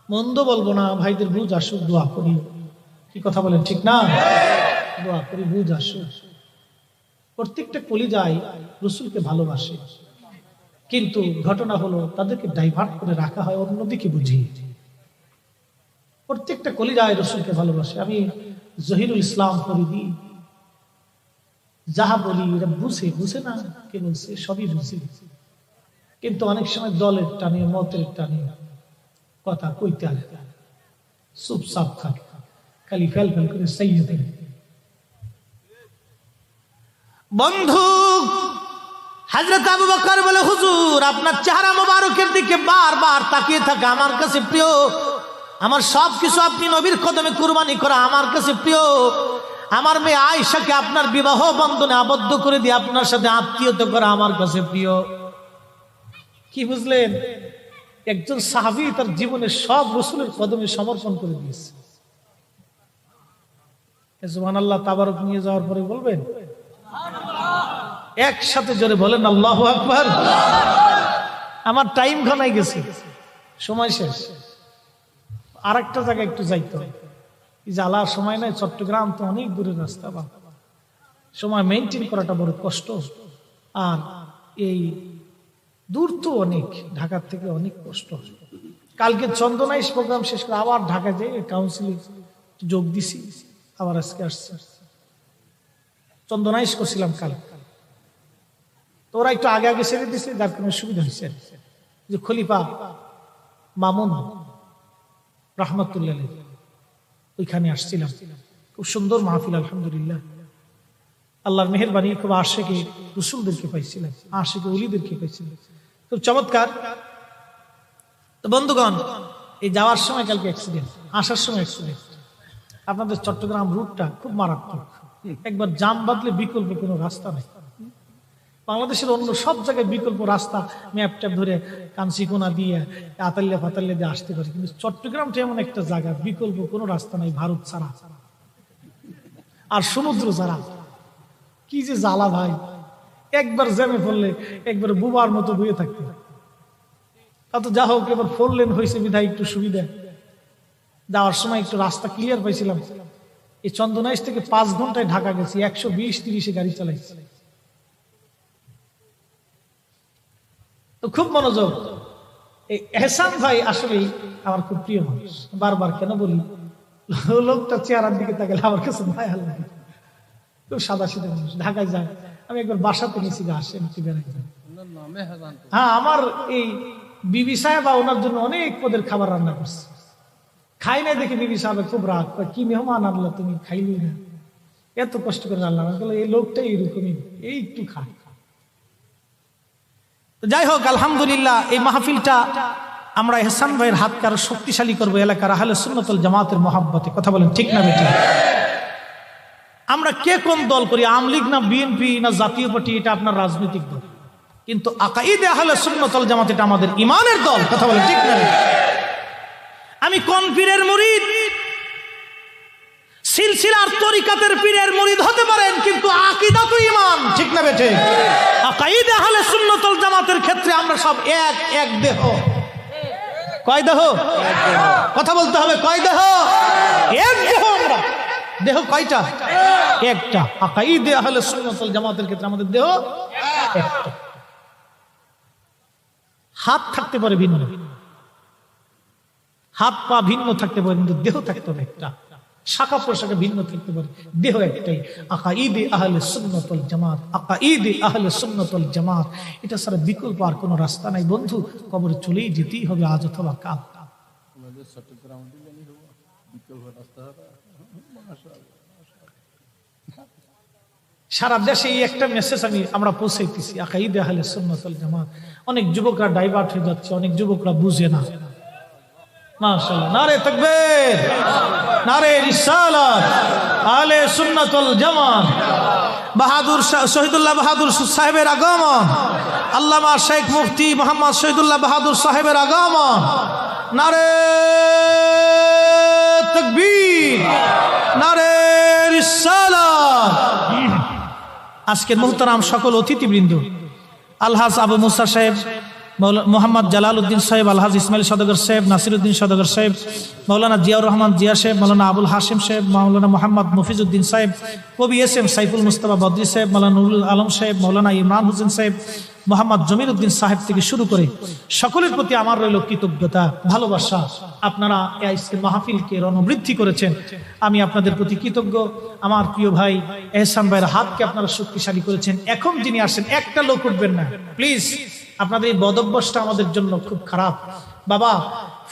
মন্দ বলবো না, ভাইদের বুঝ আসুক, দোয়া করি। কি কথা বলেন ঠিক না? দোয়া করি বুঝ আসুক। প্রত্যেকটা কলিজায় রসুলকে ভালোবাসে, কিন্তু ঘটনা হলো তাদেরকে ডাইভার্ট করে রাখা হয় অন্যদিকে বুঝিয়ে। প্রত্যেকটা কলিজায় রসুলকে ভালোবাসে। আমি জহিরুল ইসলাম ফরিদি যাহা বলি এরা বুঝে না, কে বলছে সবই বুঝে, কিন্তু অনেক সময় দলের টানে, মতের টানে কথা কইতে আলে চুপচাপ থাকে, খালি ফেল ফেল করে চাইয়ে থাকে। বন্ধু হযরত আবু বকর বলে, হুজুর আপনার চেহারা মোবারকের দিকে বারবার তাকিয়ে থাকা আমার কাছে প্রিয়, আমার সবকিছু আপনি নবীর কদমে কুরবানি করা আমার কাছে প্রিয়। আমার মেয়ে আয়েশাকে আপনার বিবাহ বন্ধনে আবদ্ধ করে দিয়ে আপনার সাথে আত্মীয়তা করা আমার কাছে প্রিয়। কি বুঝলেন? একজন সাহাবী তার জীবনের সব রাসূলের কদমে সমর্পণ করে দিয়েছে। সুবহানাল্লাহ। তাবারক নিয়ে যাওয়ার পরে বলবেন একসাথে জোরে বলেন আল্লাহু আকবার। আমার টাইম ঘনাই গেছে, সময় শেষ। আর একটা জায়গায় একটু যাইতে হয়, জ্বালা সময় নাই। চট্টগ্রাম তো অনেক দূরের রাস্তা, বা সময় মেনটেন করাটা বড় কষ্ট। আর এই দূর তো অনেক, ঢাকার থেকে অনেক কষ্ট। কালকে চন্দনাইশ প্রোগ্রাম শেষ করে আবার ঢাকা যাই কাউন্সিলে যোগ দিছি, আবার আজকে আসছে। চন্দনাইশ করছিলাম কাল, তো ওরা একটু আগে আগে ছেড়ে দিছে, যার কোনো সুবিধা হয়েছে। যে খলিফা মামুন রহমতুল্লাহ ওইখানে আসছিলাম, খুব সুন্দর মাহফিল আলহামদুলিল্লাহ। আল্লাহর মেহেরবানি, খুব আশিকে রসুলদেরকে পাইছিলাম, আশিকে ওলিদেরকে পাইছিলাম, খুব চমৎকার। তো বন্ধুগণ, এই যাওয়ার সময় কালকে অ্যাক্সিডেন্ট, আসার সময় অ্যাক্সিডেন্ট। আপনাদের চট্টগ্রাম রুটটা খুব মারাত্মক, একবার জাম বাঁধলে বিকল্প কোনো রাস্তা নেই। বাংলাদেশের অন্য সব জায়গায় বিকল্প রাস্তা, ম্যাপ ট্যাপ ধরে কাঞ্চিকোনা দিয়ে আতাল্লা ফাতাল্লা দিয়ে আসতে পারে, কিন্তু চট্টগ্রামটা এমন একটা জায়গা বিকল্প কোনো রাস্তা নাই, ভারত ছাড়া আর সমুদ্র ছাড়া। কি যে জ্বালা ভাই, একবার জ্যামে পড়লে একবার বুবার মতো বয়ে থাকতে। তা তো যা হোক, এবার 4 লেন হয়েছে বিধায় একটু সুবিধা। যাওয়ার সময় একটু রাস্তা ক্লিয়ার পাইছিলাম। এই চন্দনাইশ থেকে 5 ঘন্টায় ঢাকা গেছি, 120-30 গাড়ি চালাইছি। তো খুব মনোযোগ। এই এহসান ভাই আসলেই আমার খুব প্রিয় মানুষ। বারবার কেন বলি, লোকটা চেহারার দিকে তাকালে আমার কাছে মায়া লাগে। খুব সাদা সিধা মানুষ, ঢাকায় যায়। আমি একবার বাসাতে নিয়েছি, আসেন বেড়াই। হ্যাঁ, আমার এই বিবি সাহেবা ওনার জন্য অনেক পদের খাবার রান্না করছে, খাই নাই দেখে বিবি সাহেব খুব রাগ, কি মেহমান আনলো তুমি, খাইলি না, এত কষ্ট করে রান্না। এই লোকটা এইরকমই, এই একটু খায়। যাই হোক, আলহামদুলিল্লাহ, এই মাহফিলটা আমরা এহসান ভাইয়ের হাতকে আরো শক্তিশালী করবো এলাকার আহলে সুন্নাত ওয়াল জামাতের মহব্বতে। কথা বলেন ঠিক না বেঠিক? আমরা কে কোন দল করি, আওয়ামী লীগ না বিএনপি না জাতীয় পার্টি, এটা আপনার রাজনৈতিক দল, কিন্তু আকাইদে আহলে সুন্নাত ওয়াল জামাত এটা আমাদের ঈমানের দল। কথা বলেন ঠিক না? আমি কোন পীরের মুরিদ, সিলসিলার তরিকাতের পীরের মুরিদ হতে পারেন, কিন্তু আকীদা তো ঈমান। ঠিক না বেঠিক? আকাইদে আহলে সুন্নাত ওয়াল জামাতের ক্ষেত্রে আমরা সব এক দেহ। কয় দেহ? কথা বলতে হবে, কয় দেহ? এক দেহ। আমরা দেহ কয়টা? একটা। আকাইদে আহলে সুন্নাত ওয়াল জামাতের ক্ষেত্রে আমাদের দেহ একটা। হাত থাকতে পারে ভিন্ন, হাত পা ভিন্ন থাকতে পারে, কিন্তু দেহ থাকতে হবে একটা। শাখা প্রশাখা ভিন্ন থাকতে পারে, দেহ একটাই। আকাইদে আহলে সুন্নাত ওয়াল জামাত, আকাইদে আহলে সুন্নাত ওয়াল জামাত, এটা ছাড়া বিকল্প আর কোনো রাস্তা নাই। বন্ধু, কবরে চলেই যেতেই হবে আজ অথবা কাল। সারা দেশে এই একটা মেসেজ আমরা পৌঁছাইতেছি, আকাইদে আহলে সুন্নাত ওয়াল জামাত। অনেক যুবকরা ডাইভার্ট হয়ে যাচ্ছে, অনেক যুবকরা বুঝে না। মাশাআল্লাহ, নারে তাকবীর, নারে রিসালাত, আহলে সুন্নাত ওয়াল জামাত। বাহাদুর শহীদুল্লাহ বাহাদুর সাহেবের আগমন, আল্লামা শেখ মুফতি মোহাম্মদ শহীদুল্লাহ বাহাদুর সাহেবের আগমন। নারে তাকবীর, নারে রিসালাত। আজকের মুহতারাম সকল অতিথিবৃন্দ, আলহাজ আবু মুসা সাহেব, মোহাম্মদ জালাল উদ্দিন সাহেব, আলহাজ ইসমাইল সদাগর সাহেব, নাসিরউদ্দিন সদাগর সাহেব, মৌলানা জিয়াউর রহমান জিয়া সাহেব, মৌলানা আবুল হাশিম সাহেব, মৌলানা মোহাম্মদ মুফিজউদ্দিন সাহেব, কবি এস এম সাইফুল মুস্তাফা বদরি সাহেব, মৌলানা নুরুল আলম সাহেব, মৌলানা ইমরান হোসেন সাহেব, মোহাম্মদ জমির উদ্দিন সাহেব থেকে শুরু করে সকলের প্রতি আমার রইল কৃতজ্ঞতা, ভালোবাসা। আপনারা এই মাহফিলকে রণবৃদ্ধি করেছেন, আমি আপনাদের প্রতি কৃতজ্ঞ। আমার প্রিয় ভাই এহসান ভাইয়ের হাতকে আপনারা শক্তিশালী করেছেন। এখন যিনি আসেন, একটা লোক উঠবেন না প্লিজ। আপনাদের এই বদভ্যাসটা আমাদের জন্য খুব খারাপ। বাবা,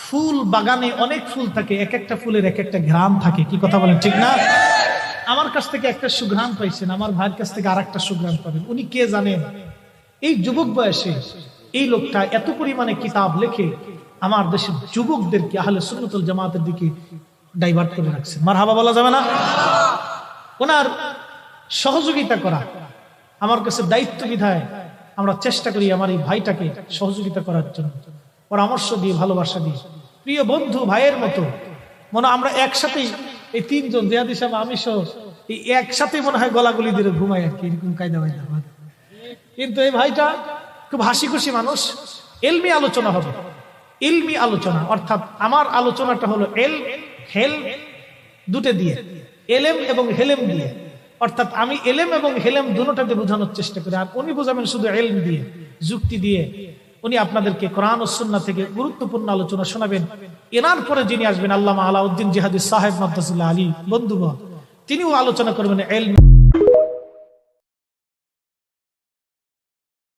ফুল বাগানে অনেক ফুল থাকে, এক একটা ফুলের এক একটা ঘ্রাণ থাকে। কি কথা বলেন ঠিক না? আমার কাছ থেকে একটা সুঘ্রাণ পাইছেন, আমার ভাইয়ের কাছ থেকে আর একটা সুঘ্রাণ পাবেন। উনি কে জানেন? এই যুবক বয়সে এই লোকটা এত পরিমাণে কিতাব লেখে আমার দেশের যুবকদেরকে আহলে সুন্নাত ওয়াল জামাতের দিকে ডাইভার্ট করে রাখছেন। মারহাবা বলা যাবে না? ওনার সহযোগিতা করা আমার কাছে দায়িত্ব বিধায় আমরা চেষ্টা করি আমার এই ভাইটাকে সহযোগিতা করার জন্য, পরামর্শ দিয়ে, ভালোবাসা দিয়ে। প্রিয় বন্ধু, ভাইয়ের মতো মনে আমরা একসাথেই, এই 3 জন জিয়াদি সাহেব, আমি সহ, এই একসাথে মনে হয় গলাগলি দিয়ে ঘুমাই আর কি, এরকম কায়দা হয় না। কিন্তু এই ভাইটা খুব হাসি খুশি মানুষ। এলমি আলোচনা হবে, ইলমি আলোচনা, অর্থাৎ আমার আলোচনাটা হলো হেল দুটো দিয়ে, এলেম এবং হেলেম দিয়ে, অর্থাৎ আমি এলেম এবং হেলেম দুটোটাতে বোঝানোর চেষ্টা করি, আর উনি বোঝাবেন শুধু এলম দিয়ে, যুক্তি দিয়ে। উনি আপনাদেরকে কোরআন ও সুন্নাহ থেকে গুরুত্বপূর্ণ আলোচনা শোনাবেন। এনার পরে যিনি আসবেন আল্লামা আলাউদ্দিন জিহাদি সাহেব মাদ্দাসুল্লাহ আলী বন্ধুগণ, তিনিও আলোচনা করবেন এলম।